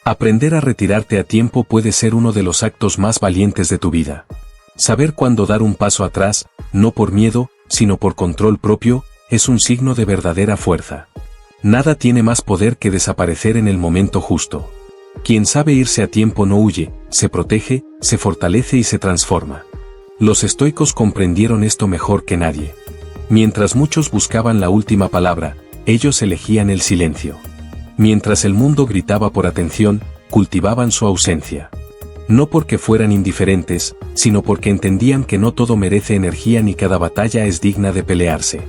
Aprender a retirarte a tiempo puede ser uno de los actos más valientes de tu vida. Saber cuándo dar un paso atrás, no por miedo, sino por control propio, es un signo de verdadera fuerza. Nada tiene más poder que desaparecer en el momento justo. Quien sabe irse a tiempo no huye, se protege, se fortalece y se transforma. Los estoicos comprendieron esto mejor que nadie. Mientras muchos buscaban la última palabra, ellos elegían el silencio. Mientras el mundo gritaba por atención, cultivaban su ausencia. No porque fueran indiferentes, sino porque entendían que no todo merece energía ni cada batalla es digna de pelearse.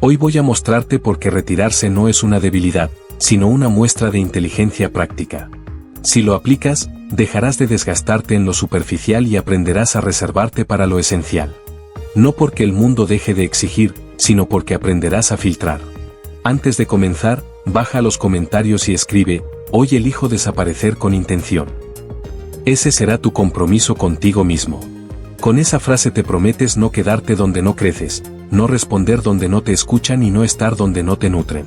Hoy voy a mostrarte por qué retirarse no es una debilidad, sino una muestra de inteligencia práctica. Si lo aplicas, dejarás de desgastarte en lo superficial y aprenderás a reservarte para lo esencial. No porque el mundo deje de exigir, sino porque aprenderás a filtrar. Antes de comenzar, baja los comentarios y escribe: hoy elijo desaparecer con intención. Ese será tu compromiso contigo mismo. Con esa frase te prometes no quedarte donde no creces, no responder donde no te escuchan y no estar donde no te nutren.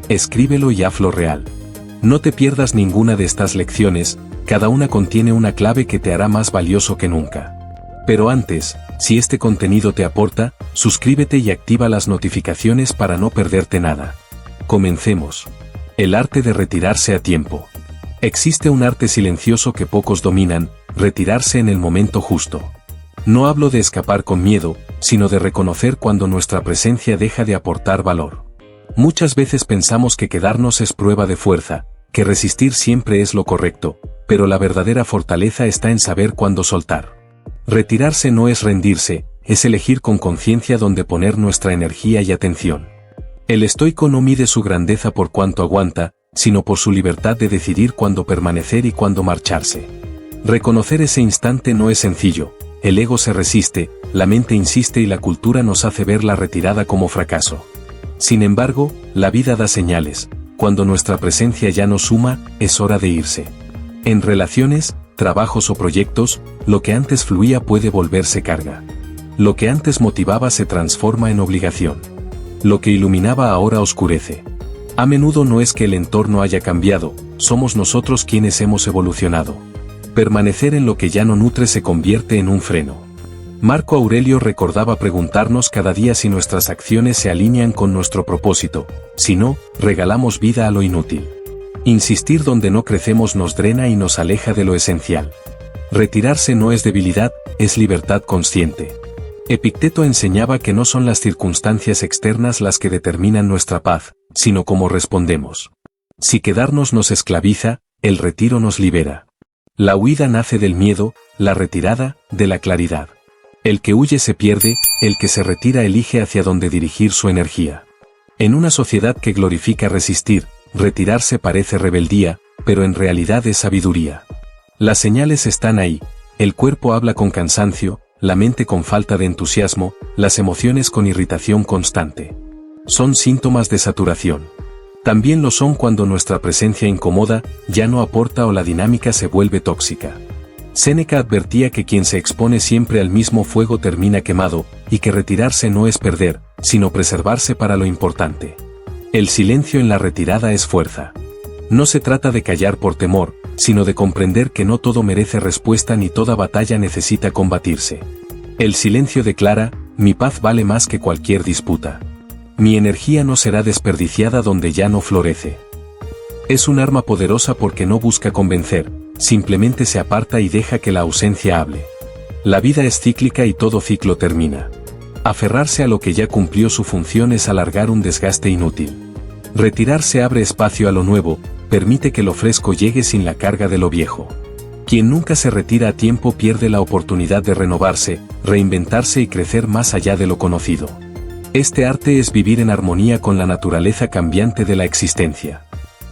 Escríbelo y hazlo real. No te pierdas ninguna de estas lecciones, cada una contiene una clave que te hará más valioso que nunca. Pero antes, si este contenido te aporta, suscríbete y activa las notificaciones para no perderte nada. Comencemos. El arte de retirarse a tiempo. Existe un arte silencioso que pocos dominan: retirarse en el momento justo. No hablo de escapar con miedo, sino de reconocer cuando nuestra presencia deja de aportar valor. Muchas veces pensamos que quedarnos es prueba de fuerza, que resistir siempre es lo correcto, pero la verdadera fortaleza está en saber cuándo soltar. Retirarse no es rendirse, es elegir con conciencia dónde poner nuestra energía y atención. El estoico no mide su grandeza por cuánto aguanta, sino por su libertad de decidir cuándo permanecer y cuándo marcharse. Reconocer ese instante no es sencillo, el ego se resiste, la mente insiste y la cultura nos hace ver la retirada como fracaso. Sin embargo, la vida da señales: cuando nuestra presencia ya no suma, es hora de irse. En relaciones, trabajos o proyectos, lo que antes fluía puede volverse carga. Lo que antes motivaba se transforma en obligación. Lo que iluminaba ahora oscurece. A menudo no es que el entorno haya cambiado, somos nosotros quienes hemos evolucionado. Permanecer en lo que ya no nutre se convierte en un freno. Marco Aurelio recordaba preguntarnos cada día si nuestras acciones se alinean con nuestro propósito, si no, regalamos vida a lo inútil. Insistir donde no crecemos nos drena y nos aleja de lo esencial. Retirarse no es debilidad, es libertad consciente. Epicteto enseñaba que no son las circunstancias externas las que determinan nuestra paz, sino cómo respondemos. Si quedarnos nos esclaviza, el retiro nos libera. La huida nace del miedo, la retirada, de la claridad. El que huye se pierde, el que se retira elige hacia dónde dirigir su energía. En una sociedad que glorifica resistir, retirarse parece rebeldía, pero en realidad es sabiduría. Las señales están ahí: el cuerpo habla con cansancio, la mente con falta de entusiasmo, las emociones con irritación constante. Son síntomas de saturación. También lo son cuando nuestra presencia incomoda, ya no aporta o la dinámica se vuelve tóxica. Séneca advertía que quien se expone siempre al mismo fuego termina quemado, y que retirarse no es perder, sino preservarse para lo importante. El silencio en la retirada es fuerza. No se trata de callar por temor, sino de comprender que no todo merece respuesta ni toda batalla necesita combatirse. El silencio declara: mi paz vale más que cualquier disputa. Mi energía no será desperdiciada donde ya no florece. Es un arma poderosa porque no busca convencer, simplemente se aparta y deja que la ausencia hable. La vida es cíclica y todo ciclo termina. Aferrarse a lo que ya cumplió su función es alargar un desgaste inútil. Retirarse abre espacio a lo nuevo, permite que lo fresco llegue sin la carga de lo viejo. Quien nunca se retira a tiempo pierde la oportunidad de renovarse, reinventarse y crecer más allá de lo conocido. Este arte es vivir en armonía con la naturaleza cambiante de la existencia.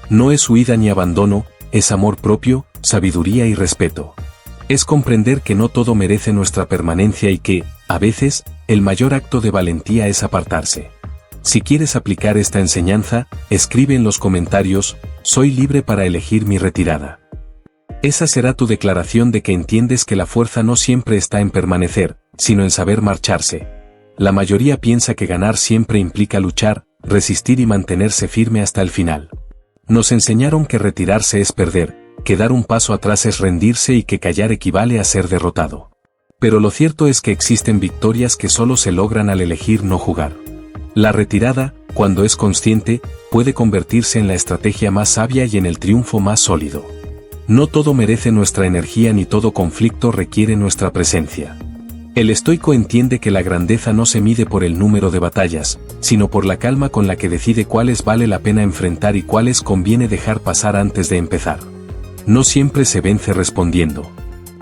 No es huida ni abandono, es amor propio, sabiduría y respeto. Es comprender que no todo merece nuestra permanencia y que, a veces, el mayor acto de valentía es apartarse. Si quieres aplicar esta enseñanza, escribe en los comentarios: soy libre para elegir mi retirada. Esa será tu declaración de que entiendes que la fuerza no siempre está en permanecer, sino en saber marcharse. La mayoría piensa que ganar siempre implica luchar, resistir y mantenerse firme hasta el final. Nos enseñaron que retirarse es perder, que dar un paso atrás es rendirse y que callar equivale a ser derrotado. Pero lo cierto es que existen victorias que solo se logran al elegir no jugar. La retirada, cuando es consciente, puede convertirse en la estrategia más sabia y en el triunfo más sólido. No todo merece nuestra energía ni todo conflicto requiere nuestra presencia. El estoico entiende que la grandeza no se mide por el número de batallas, sino por la calma con la que decide cuáles vale la pena enfrentar y cuáles conviene dejar pasar antes de empezar. No siempre se vence respondiendo.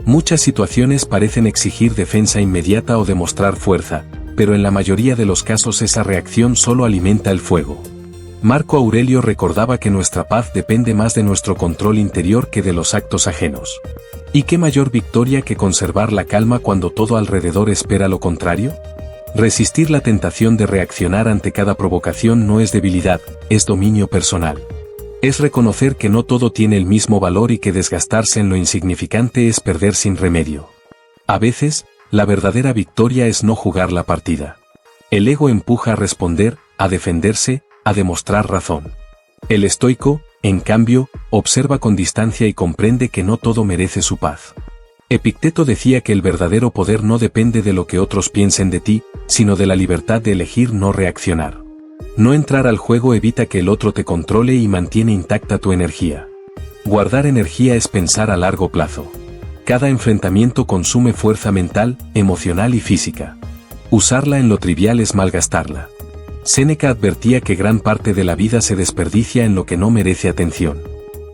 Muchas situaciones parecen exigir defensa inmediata o demostrar fuerza, pero en la mayoría de los casos esa reacción solo alimenta el fuego. Marco Aurelio recordaba que nuestra paz depende más de nuestro control interior que de los actos ajenos. ¿Y qué mayor victoria que conservar la calma cuando todo alrededor espera lo contrario? Resistir la tentación de reaccionar ante cada provocación no es debilidad, es dominio personal. Es reconocer que no todo tiene el mismo valor y que desgastarse en lo insignificante es perder sin remedio. A veces, la verdadera victoria es no jugar la partida. El ego empuja a responder, a defenderse, a demostrar razón. El estoico, en cambio, observa con distancia y comprende que no todo merece su paz. Epicteto decía que el verdadero poder no depende de lo que otros piensen de ti, sino de la libertad de elegir no reaccionar. No entrar al juego evita que el otro te controle y mantiene intacta tu energía. Guardar energía es pensar a largo plazo. Cada enfrentamiento consume fuerza mental, emocional y física. Usarla en lo trivial es malgastarla. Séneca advertía que gran parte de la vida se desperdicia en lo que no merece atención.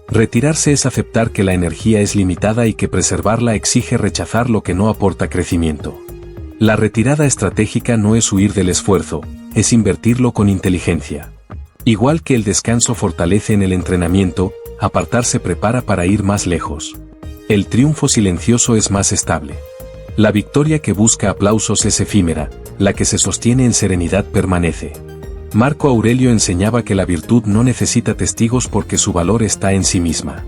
Retirarse es aceptar que la energía es limitada y que preservarla exige rechazar lo que no aporta crecimiento. La retirada estratégica no es huir del esfuerzo, es invertirlo con inteligencia. Igual que el descanso fortalece en el entrenamiento, apartarse prepara para ir más lejos. El triunfo silencioso es más estable. La victoria que busca aplausos es efímera, la que se sostiene en serenidad permanece. Marco Aurelio enseñaba que la virtud no necesita testigos porque su valor está en sí misma.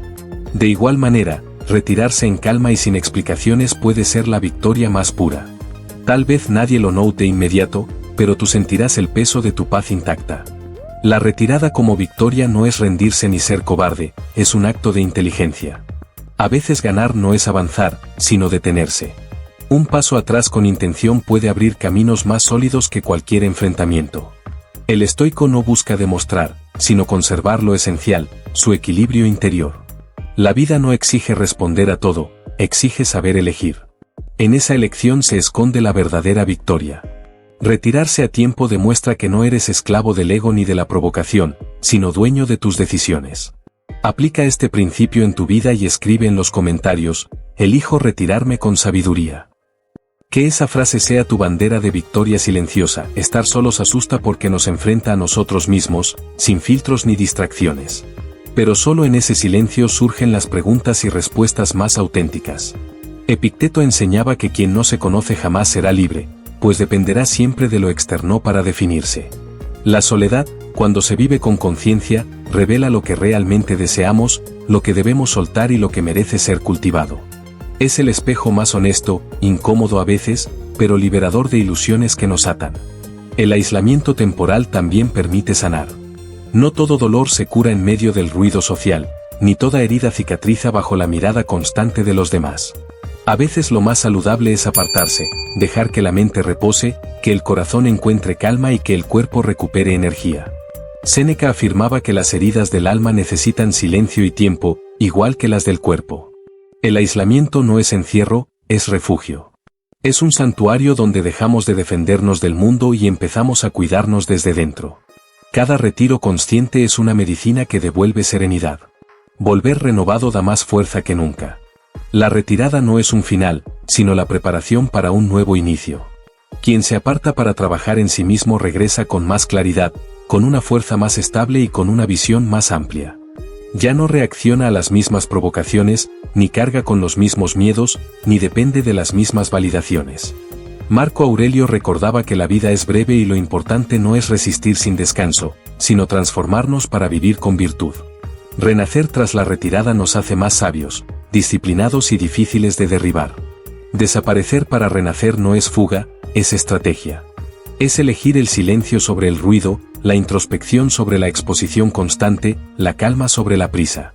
De igual manera, retirarse en calma y sin explicaciones puede ser la victoria más pura. Tal vez nadie lo note inmediato, pero tú sentirás el peso de tu paz intacta. La retirada como victoria no es rendirse ni ser cobarde, es un acto de inteligencia. A veces ganar no es avanzar, sino detenerse. Un paso atrás con intención puede abrir caminos más sólidos que cualquier enfrentamiento. El estoico no busca demostrar, sino conservar lo esencial, su equilibrio interior. La vida no exige responder a todo, exige saber elegir. En esa elección se esconde la verdadera victoria. Retirarse a tiempo demuestra que no eres esclavo del ego ni de la provocación, sino dueño de tus decisiones. Aplica este principio en tu vida y escribe en los comentarios, elijo retirarme con sabiduría. Que esa frase sea tu bandera de victoria silenciosa. Estar solos asusta porque nos enfrenta a nosotros mismos, sin filtros ni distracciones. Pero solo en ese silencio surgen las preguntas y respuestas más auténticas. Epicteto enseñaba que quien no se conoce jamás será libre, pues dependerá siempre de lo externo para definirse. La soledad, cuando se vive con conciencia, revela lo que realmente deseamos, lo que debemos soltar y lo que merece ser cultivado. Es el espejo más honesto, incómodo a veces, pero liberador de ilusiones que nos atan. El aislamiento temporal también permite sanar. No todo dolor se cura en medio del ruido social, ni toda herida cicatriza bajo la mirada constante de los demás. A veces lo más saludable es apartarse, dejar que la mente repose, que el corazón encuentre calma y que el cuerpo recupere energía. Séneca afirmaba que las heridas del alma necesitan silencio y tiempo, igual que las del cuerpo. El aislamiento no es encierro, es refugio. Es un santuario donde dejamos de defendernos del mundo y empezamos a cuidarnos desde dentro. Cada retiro consciente es una medicina que devuelve serenidad. Volver renovado da más fuerza que nunca. La retirada no es un final, sino la preparación para un nuevo inicio. Quien se aparta para trabajar en sí mismo regresa con más claridad, con una fuerza más estable y con una visión más amplia. Ya no reacciona a las mismas provocaciones, ni carga con los mismos miedos, ni depende de las mismas validaciones. Marco Aurelio recordaba que la vida es breve y lo importante no es resistir sin descanso, sino transformarnos para vivir con virtud. Renacer tras la retirada nos hace más sabios, disciplinados y difíciles de derribar. Desaparecer para renacer no es fuga, es estrategia. Es elegir el silencio sobre el ruido, la introspección sobre la exposición constante, la calma sobre la prisa.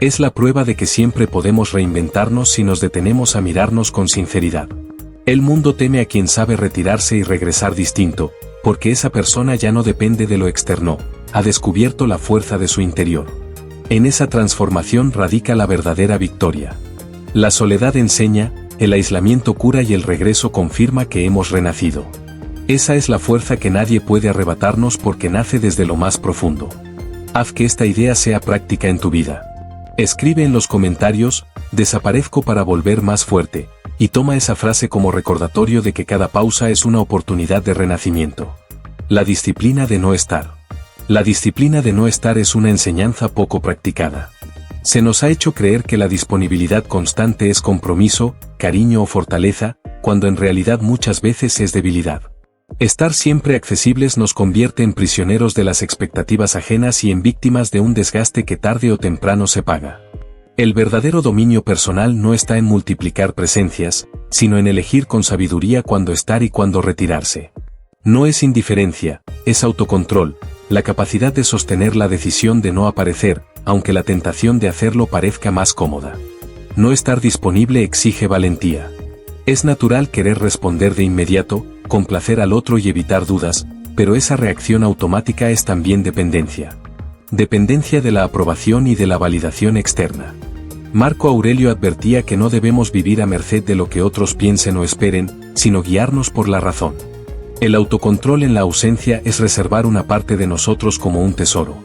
Es la prueba de que siempre podemos reinventarnos si nos detenemos a mirarnos con sinceridad. El mundo teme a quien sabe retirarse y regresar distinto, porque esa persona ya no depende de lo externo, ha descubierto la fuerza de su interior. En esa transformación radica la verdadera victoria. La soledad enseña, el aislamiento cura y el regreso confirma que hemos renacido. Esa es la fuerza que nadie puede arrebatarnos porque nace desde lo más profundo. Haz que esta idea sea práctica en tu vida. Escribe en los comentarios, desaparezco para volver más fuerte, y toma esa frase como recordatorio de que cada pausa es una oportunidad de renacimiento. La disciplina de no estar. La disciplina de no estar es una enseñanza poco practicada. Se nos ha hecho creer que la disponibilidad constante es compromiso, cariño o fortaleza, cuando en realidad muchas veces es debilidad. Estar siempre accesibles nos convierte en prisioneros de las expectativas ajenas y en víctimas de un desgaste que tarde o temprano se paga. El verdadero dominio personal no está en multiplicar presencias, sino en elegir con sabiduría cuándo estar y cuándo retirarse. No es indiferencia, es autocontrol, la capacidad de sostener la decisión de no aparecer, aunque la tentación de hacerlo parezca más cómoda. No estar disponible exige valentía. Es natural querer responder de inmediato, complacer al otro y evitar dudas, pero esa reacción automática es también dependencia. Dependencia de la aprobación y de la validación externa. Marco Aurelio advertía que no debemos vivir a merced de lo que otros piensen o esperen, sino guiarnos por la razón. El autocontrol en la ausencia es reservar una parte de nosotros como un tesoro.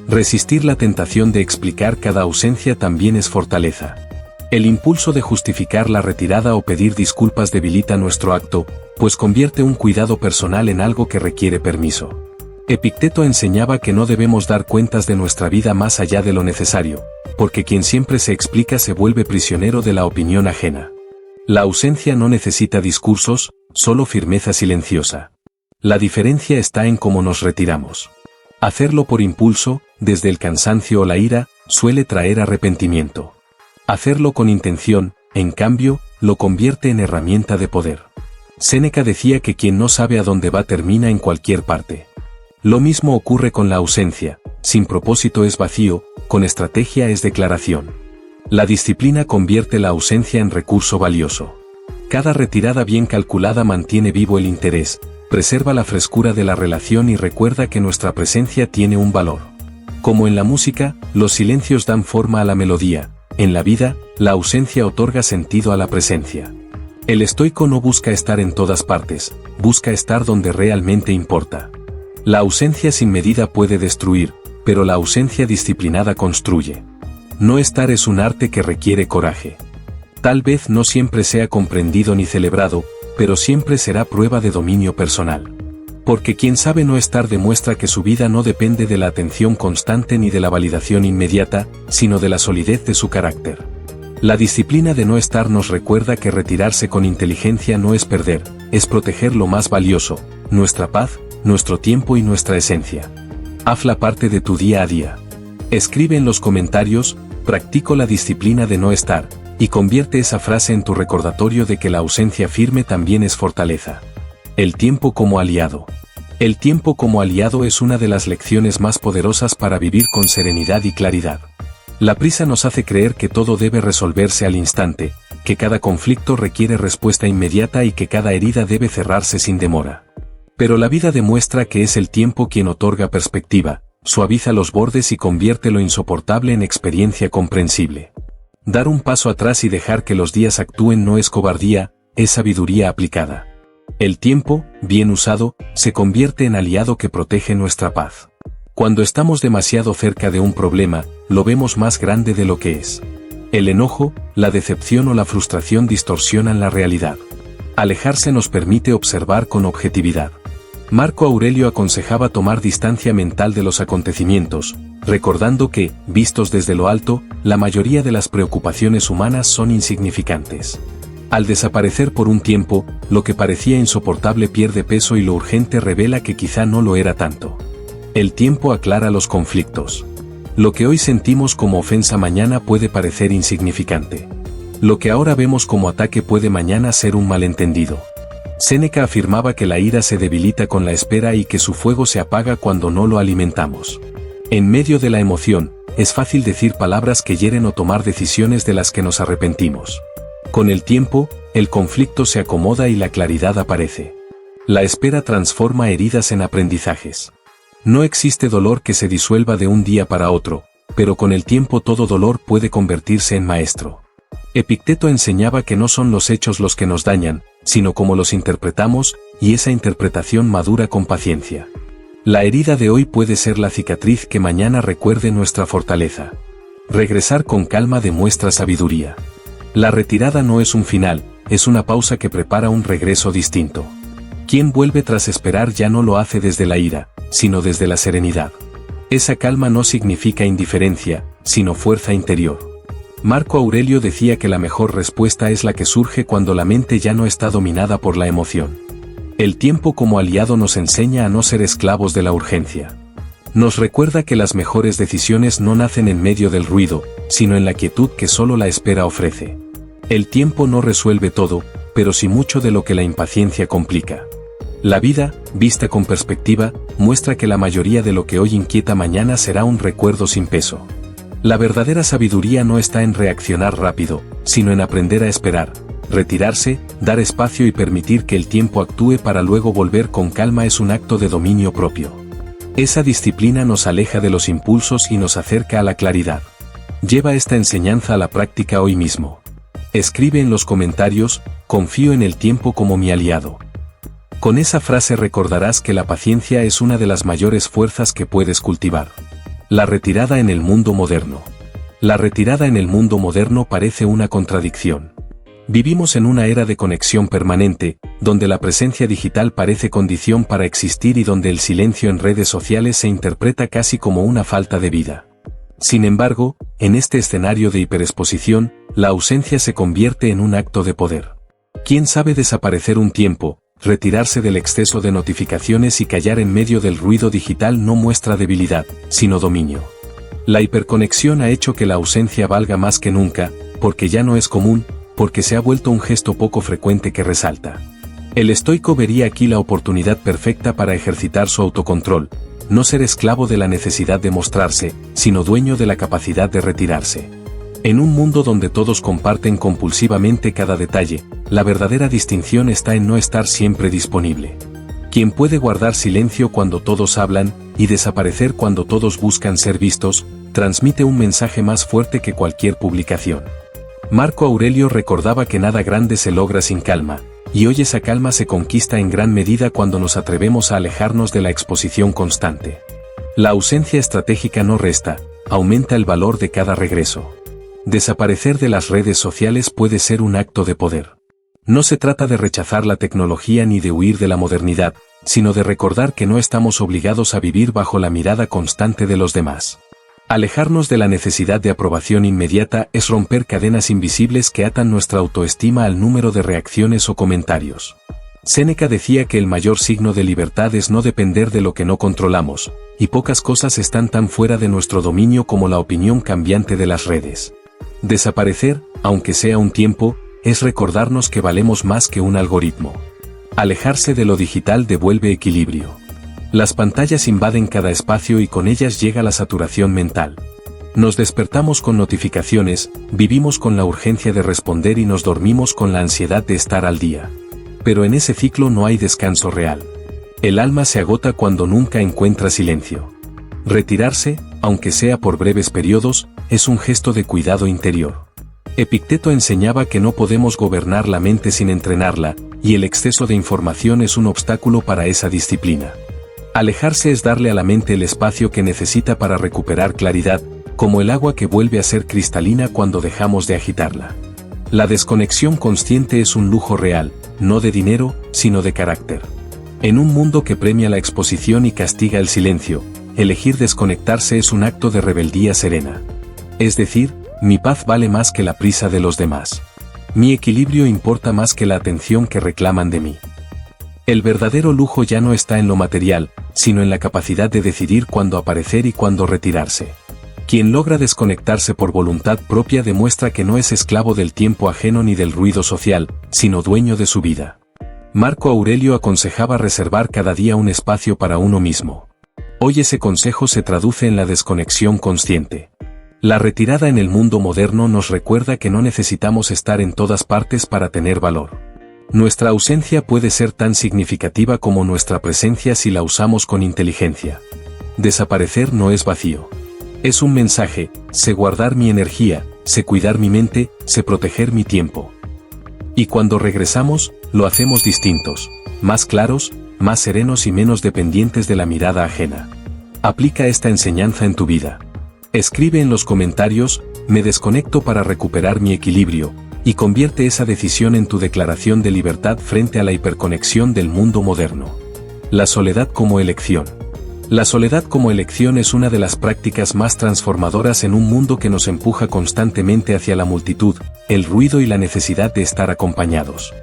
Resistir la tentación de explicar cada ausencia también es fortaleza. El impulso de justificar la retirada o pedir disculpas debilita nuestro acto, pues convierte un cuidado personal en algo que requiere permiso. Epicteto enseñaba que no debemos dar cuentas de nuestra vida más allá de lo necesario, porque quien siempre se explica se vuelve prisionero de la opinión ajena. La ausencia no necesita discursos, solo firmeza silenciosa. La diferencia está en cómo nos retiramos. Hacerlo por impulso, desde el cansancio o la ira, suele traer arrepentimiento. Hacerlo con intención, en cambio, lo convierte en herramienta de poder. Séneca decía que quien no sabe a dónde va termina en cualquier parte. Lo mismo ocurre con la ausencia, sin propósito es vacío, con estrategia es declaración. La disciplina convierte la ausencia en recurso valioso. Cada retirada bien calculada mantiene vivo el interés, preserva la frescura de la relación y recuerda que nuestra presencia tiene un valor. Como en la música, los silencios dan forma a la melodía, en la vida, la ausencia otorga sentido a la presencia. El estoico no busca estar en todas partes, busca estar donde realmente importa. La ausencia sin medida puede destruir, pero la ausencia disciplinada construye. No estar es un arte que requiere coraje. Tal vez no siempre sea comprendido ni celebrado, pero siempre será prueba de dominio personal. Porque quien sabe no estar demuestra que su vida no depende de la atención constante ni de la validación inmediata, sino de la solidez de su carácter. La disciplina de no estar nos recuerda que retirarse con inteligencia no es perder, es proteger lo más valioso, nuestra paz, nuestro tiempo y nuestra esencia. Hazla parte de tu día a día. Escribe en los comentarios, practico la disciplina de no estar, y convierte esa frase en tu recordatorio de que la ausencia firme también es fortaleza. El tiempo como aliado. El tiempo como aliado es una de las lecciones más poderosas para vivir con serenidad y claridad. La prisa nos hace creer que todo debe resolverse al instante, que cada conflicto requiere respuesta inmediata y que cada herida debe cerrarse sin demora. Pero la vida demuestra que es el tiempo quien otorga perspectiva, suaviza los bordes y convierte lo insoportable en experiencia comprensible. Dar un paso atrás y dejar que los días actúen no es cobardía, es sabiduría aplicada. El tiempo, bien usado, se convierte en aliado que protege nuestra paz. Cuando estamos demasiado cerca de un problema, lo vemos más grande de lo que es. El enojo, la decepción o la frustración distorsionan la realidad. Alejarse nos permite observar con objetividad. Marco Aurelio aconsejaba tomar distancia mental de los acontecimientos, recordando que, vistos desde lo alto, la mayoría de las preocupaciones humanas son insignificantes. Al desaparecer por un tiempo, lo que parecía insoportable pierde peso y lo urgente revela que quizá no lo era tanto. El tiempo aclara los conflictos. Lo que hoy sentimos como ofensa mañana puede parecer insignificante. Lo que ahora vemos como ataque puede mañana ser un malentendido. Séneca afirmaba que la ira se debilita con la espera y que su fuego se apaga cuando no lo alimentamos. En medio de la emoción, es fácil decir palabras que hieren o tomar decisiones de las que nos arrepentimos. Con el tiempo, el conflicto se acomoda y la claridad aparece. La espera transforma heridas en aprendizajes. No existe dolor que se disuelva de un día para otro, pero con el tiempo todo dolor puede convertirse en maestro. Epicteto enseñaba que no son los hechos los que nos dañan, sino cómo los interpretamos, y esa interpretación madura con paciencia. La herida de hoy puede ser la cicatriz que mañana recuerde nuestra fortaleza. Regresar con calma demuestra sabiduría. La retirada no es un final, es una pausa que prepara un regreso distinto. Quien vuelve tras esperar ya no lo hace desde la ira, sino desde la serenidad. Esa calma no significa indiferencia, sino fuerza interior. Marco Aurelio decía que la mejor respuesta es la que surge cuando la mente ya no está dominada por la emoción. El tiempo como aliado nos enseña a no ser esclavos de la urgencia. Nos recuerda que las mejores decisiones no nacen en medio del ruido, sino en la quietud que solo la espera ofrece. El tiempo no resuelve todo, pero sí mucho de lo que la impaciencia complica. La vida, vista con perspectiva, muestra que la mayoría de lo que hoy inquieta mañana será un recuerdo sin peso. La verdadera sabiduría no está en reaccionar rápido, sino en aprender a esperar, retirarse, dar espacio y permitir que el tiempo actúe para luego volver con calma es un acto de dominio propio. Esa disciplina nos aleja de los impulsos y nos acerca a la claridad. Lleva esta enseñanza a la práctica hoy mismo. Escribe en los comentarios, confío en el tiempo como mi aliado. Con esa frase recordarás que la paciencia es una de las mayores fuerzas que puedes cultivar. La retirada en el mundo moderno. La retirada en el mundo moderno parece una contradicción. Vivimos en una era de conexión permanente, donde la presencia digital parece condición para existir y donde el silencio en redes sociales se interpreta casi como una falta de vida. Sin embargo, en este escenario de hiperexposición, la ausencia se convierte en un acto de poder. ¿Quién sabe desaparecer un tiempo? Retirarse del exceso de notificaciones y callar en medio del ruido digital no muestra debilidad, sino dominio. La hiperconexión ha hecho que la ausencia valga más que nunca, porque ya no es común, porque se ha vuelto un gesto poco frecuente que resalta. El estoico vería aquí la oportunidad perfecta para ejercitar su autocontrol, no ser esclavo de la necesidad de mostrarse, sino dueño de la capacidad de retirarse. En un mundo donde todos comparten compulsivamente cada detalle, la verdadera distinción está en no estar siempre disponible. Quien puede guardar silencio cuando todos hablan, y desaparecer cuando todos buscan ser vistos, transmite un mensaje más fuerte que cualquier publicación. Marco Aurelio recordaba que nada grande se logra sin calma, y hoy esa calma se conquista en gran medida cuando nos atrevemos a alejarnos de la exposición constante. La ausencia estratégica no resta, aumenta el valor de cada regreso. Desaparecer de las redes sociales puede ser un acto de poder. No se trata de rechazar la tecnología ni de huir de la modernidad, sino de recordar que no estamos obligados a vivir bajo la mirada constante de los demás. Alejarnos de la necesidad de aprobación inmediata es romper cadenas invisibles que atan nuestra autoestima al número de reacciones o comentarios. Séneca decía que el mayor signo de libertad es no depender de lo que no controlamos, y pocas cosas están tan fuera de nuestro dominio como la opinión cambiante de las redes. Desaparecer, aunque sea un tiempo, es recordarnos que valemos más que un algoritmo. Alejarse de lo digital devuelve equilibrio. Las pantallas invaden cada espacio y con ellas llega la saturación mental. Nos despertamos con notificaciones, vivimos con la urgencia de responder y nos dormimos con la ansiedad de estar al día. Pero en ese ciclo no hay descanso real. El alma se agota cuando nunca encuentra silencio. Retirarse, aunque sea por breves periodos, es un gesto de cuidado interior. Epicteto enseñaba que no podemos gobernar la mente sin entrenarla, y el exceso de información es un obstáculo para esa disciplina. Alejarse es darle a la mente el espacio que necesita para recuperar claridad, como el agua que vuelve a ser cristalina cuando dejamos de agitarla. La desconexión consciente es un lujo real, no de dinero, sino de carácter. En un mundo que premia la exposición y castiga el silencio, elegir desconectarse es un acto de rebeldía serena. Es decir, mi paz vale más que la prisa de los demás. Mi equilibrio importa más que la atención que reclaman de mí. El verdadero lujo ya no está en lo material, sino en la capacidad de decidir cuándo aparecer y cuándo retirarse. Quien logra desconectarse por voluntad propia demuestra que no es esclavo del tiempo ajeno ni del ruido social, sino dueño de su vida. Marco Aurelio aconsejaba reservar cada día un espacio para uno mismo. Hoy ese consejo se traduce en la desconexión consciente. La retirada en el mundo moderno nos recuerda que no necesitamos estar en todas partes para tener valor. Nuestra ausencia puede ser tan significativa como nuestra presencia si la usamos con inteligencia. Desaparecer no es vacío. Es un mensaje: sé guardar mi energía, sé cuidar mi mente, sé proteger mi tiempo. Y cuando regresamos, lo hacemos distintos, más claros, más serenos y menos dependientes de la mirada ajena. Aplica esta enseñanza en tu vida. Escribe en los comentarios: me desconecto para recuperar mi equilibrio, y convierte esa decisión en tu declaración de libertad frente a la hiperconexión del mundo moderno. La soledad como elección. La soledad como elección es una de las prácticas más transformadoras en un mundo que nos empuja constantemente hacia la multitud, el ruido y la necesidad de estar acompañados.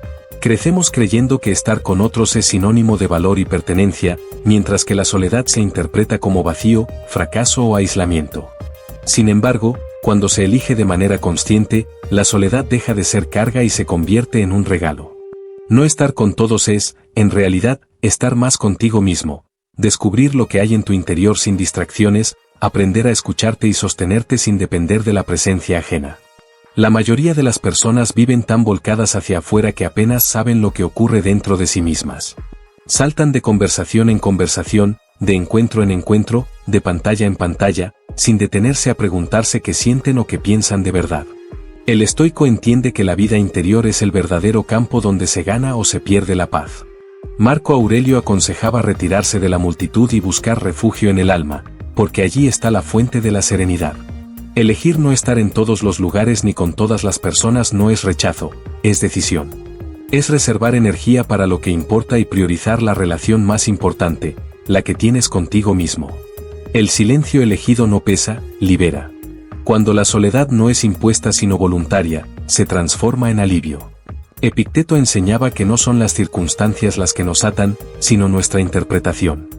Crecemos creyendo que estar con otros es sinónimo de valor y pertenencia, mientras que la soledad se interpreta como vacío, fracaso o aislamiento. Sin embargo, cuando se elige de manera consciente, la soledad deja de ser carga y se convierte en un regalo. No estar con todos es, en realidad, estar más contigo mismo, descubrir lo que hay en tu interior sin distracciones, aprender a escucharte y sostenerte sin depender de la presencia ajena. La mayoría de las personas viven tan volcadas hacia afuera que apenas saben lo que ocurre dentro de sí mismas. Saltan de conversación en conversación, de encuentro en encuentro, de pantalla en pantalla, sin detenerse a preguntarse qué sienten o qué piensan de verdad. El estoico entiende que la vida interior es el verdadero campo donde se gana o se pierde la paz. Marco Aurelio aconsejaba retirarse de la multitud y buscar refugio en el alma, porque allí está la fuente de la serenidad. Elegir no estar en todos los lugares ni con todas las personas no es rechazo, es decisión. Es reservar energía para lo que importa y priorizar la relación más importante, la que tienes contigo mismo. El silencio elegido no pesa, libera. Cuando la soledad no es impuesta sino voluntaria, se transforma en alivio. Epicteto enseñaba que no son las circunstancias las que nos atan, sino nuestra interpretación.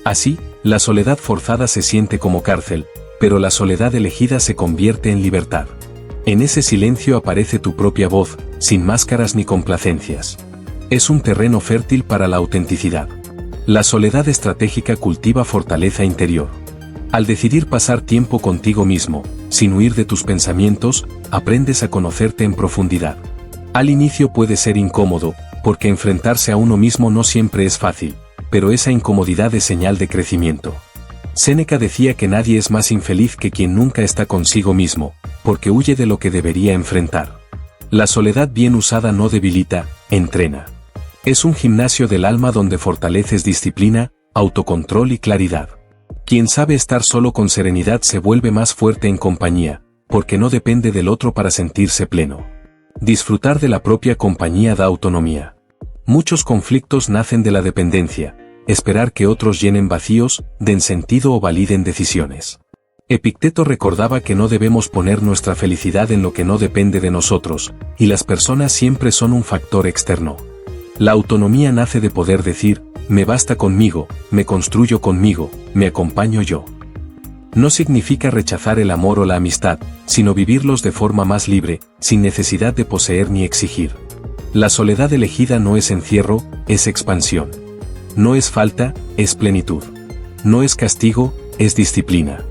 Así, la soledad forzada se siente como cárcel, pero la soledad elegida se convierte en libertad. En ese silencio aparece tu propia voz, sin máscaras ni complacencias. Es un terreno fértil para la autenticidad. La soledad estratégica cultiva fortaleza interior. Al decidir pasar tiempo contigo mismo, sin huir de tus pensamientos, aprendes a conocerte en profundidad. Al inicio puede ser incómodo, porque enfrentarse a uno mismo no siempre es fácil, pero esa incomodidad es señal de crecimiento. Séneca decía que nadie es más infeliz que quien nunca está consigo mismo, porque huye de lo que debería enfrentar. La soledad bien usada no debilita, entrena. Es un gimnasio del alma donde fortaleces disciplina, autocontrol y claridad. Quien sabe estar solo con serenidad se vuelve más fuerte en compañía, porque no depende del otro para sentirse pleno. Disfrutar de la propia compañía da autonomía. Muchos conflictos nacen de la dependencia, esperar que otros llenen vacíos, den sentido o validen decisiones. Epicteto recordaba que no debemos poner nuestra felicidad en lo que no depende de nosotros, y las personas siempre son un factor externo. La autonomía nace de poder decir: me basta conmigo, me construyo conmigo, me acompaño yo. No significa rechazar el amor o la amistad, sino vivirlos de forma más libre, sin necesidad de poseer ni exigir. La soledad elegida no es encierro, es expansión. No es falta, es plenitud. No es castigo, es disciplina.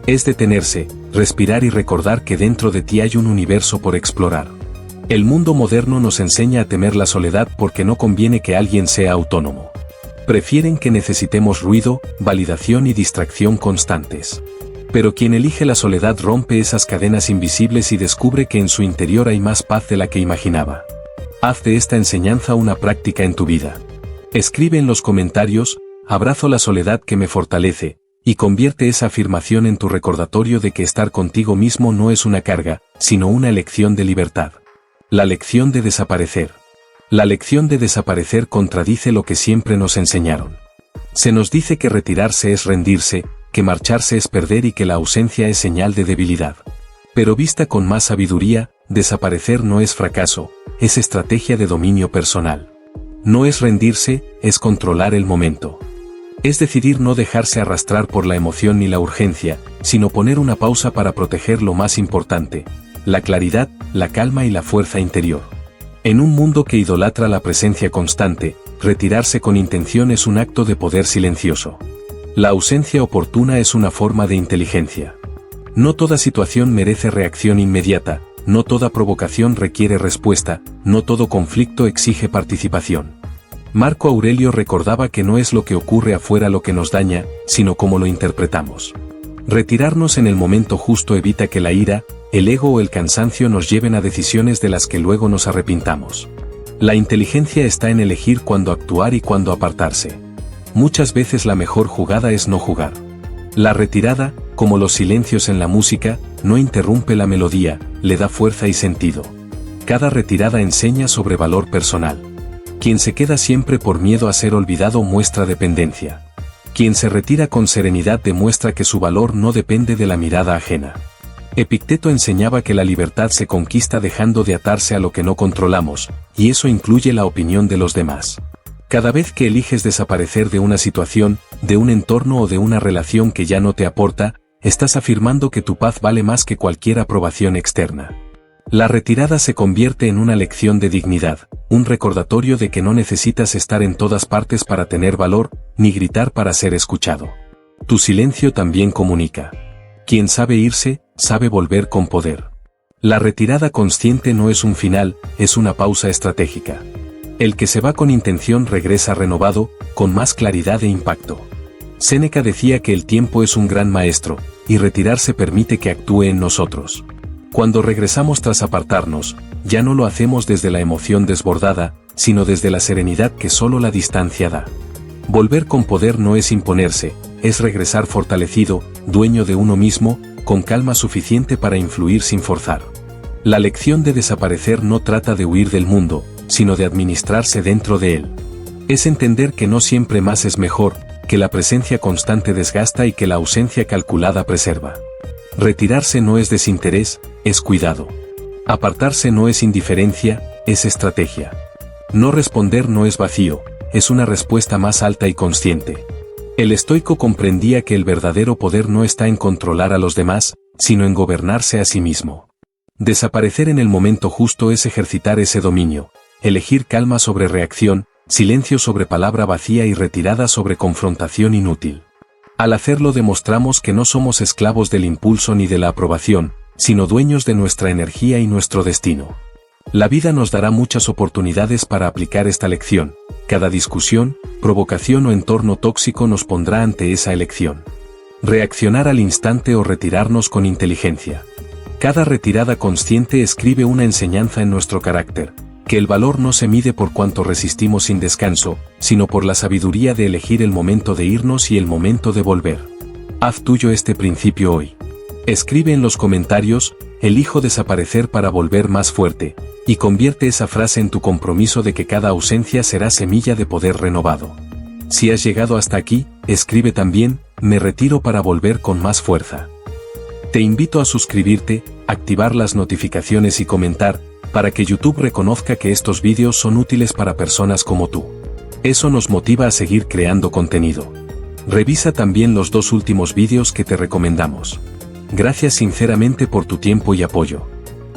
Es detenerse, respirar y recordar que dentro de ti hay un universo por explorar. El mundo moderno nos enseña a temer la soledad porque no conviene que alguien sea autónomo. Prefieren que necesitemos ruido, validación y distracción constantes. Pero quien elige la soledad rompe esas cadenas invisibles y descubre que en su interior hay más paz de la que imaginaba. Haz de esta enseñanza una práctica en tu vida. Escribe en los comentarios: abrazo la soledad que me fortalece, y convierte esa afirmación en tu recordatorio de que estar contigo mismo no es una carga, sino una elección de libertad. La lección de desaparecer. La lección de desaparecer contradice lo que siempre nos enseñaron. Se nos dice que retirarse es rendirse, que marcharse es perder y que la ausencia es señal de debilidad. Pero vista con más sabiduría, desaparecer no es fracaso, es estrategia de dominio personal. No es rendirse, es controlar el momento. Es decidir no dejarse arrastrar por la emoción ni la urgencia, sino poner una pausa para proteger lo más importante: la claridad, la calma y la fuerza interior. En un mundo que idolatra la presencia constante, retirarse con intención es un acto de poder silencioso. La ausencia oportuna es una forma de inteligencia. No toda situación merece reacción inmediata, no toda provocación requiere respuesta, no todo conflicto exige participación. Marco Aurelio recordaba que no es lo que ocurre afuera lo que nos daña, sino cómo lo interpretamos. Retirarnos en el momento justo evita que la ira, el ego o el cansancio nos lleven a decisiones de las que luego nos arrepintamos. La inteligencia está en elegir cuándo actuar y cuándo apartarse. Muchas veces la mejor jugada es no jugar. La retirada, como los silencios en la música, no interrumpe la melodía, le da fuerza y sentido. Cada retirada enseña sobre valor personal. Quien se queda siempre por miedo a ser olvidado muestra dependencia. Quien se retira con serenidad demuestra que su valor no depende de la mirada ajena. Epicteto enseñaba que la libertad se conquista dejando de atarse a lo que no controlamos, y eso incluye la opinión de los demás. Cada vez que eliges desaparecer de una situación, de un entorno o de una relación que ya no te aporta, estás afirmando que tu paz vale más que cualquier aprobación externa. La retirada se convierte en una lección de dignidad, un recordatorio de que no necesitas estar en todas partes para tener valor, ni gritar para ser escuchado. Tu silencio también comunica. Quien sabe irse, sabe volver con poder. La retirada consciente no es un final, es una pausa estratégica. El que se va con intención regresa renovado, con más claridad e impacto. Séneca decía que el tiempo es un gran maestro, y retirarse permite que actúe en nosotros. Cuando regresamos tras apartarnos, ya no lo hacemos desde la emoción desbordada, sino desde la serenidad que solo la distancia da. Volver con poder no es imponerse, es regresar fortalecido, dueño de uno mismo, con calma suficiente para influir sin forzar. La lección de desaparecer no trata de huir del mundo, sino de administrarse dentro de él. Es entender que no siempre más es mejor, que la presencia constante desgasta y que la ausencia calculada preserva. Retirarse no es desinterés, es cuidado. Apartarse no es indiferencia, es estrategia. No responder no es vacío, es una respuesta más alta y consciente. El estoico comprendía que el verdadero poder no está en controlar a los demás, sino en gobernarse a sí mismo. Desaparecer en el momento justo es ejercitar ese dominio, elegir calma sobre reacción, silencio sobre palabra vacía y retirada sobre confrontación inútil. Al hacerlo demostramos que no somos esclavos del impulso ni de la aprobación, sino dueños de nuestra energía y nuestro destino. La vida nos dará muchas oportunidades para aplicar esta lección. Cada discusión, provocación o entorno tóxico nos pondrá ante esa elección. Reaccionar al instante o retirarnos con inteligencia. Cada retirada consciente escribe una enseñanza en nuestro carácter, que el valor no se mide por cuánto resistimos sin descanso, sino por la sabiduría de elegir el momento de irnos y el momento de volver. Haz tuyo este principio hoy. Escribe en los comentarios, elijo desaparecer para volver más fuerte, y convierte esa frase en tu compromiso de que cada ausencia será semilla de poder renovado. Si has llegado hasta aquí, escribe también, me retiro para volver con más fuerza. Te invito a suscribirte, activar las notificaciones y comentar, para que YouTube reconozca que estos vídeos son útiles para personas como tú. Eso nos motiva a seguir creando contenido. Revisa también los 2 últimos vídeos que te recomendamos. Gracias sinceramente por tu tiempo y apoyo.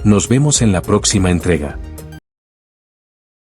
Nos vemos en la próxima entrega.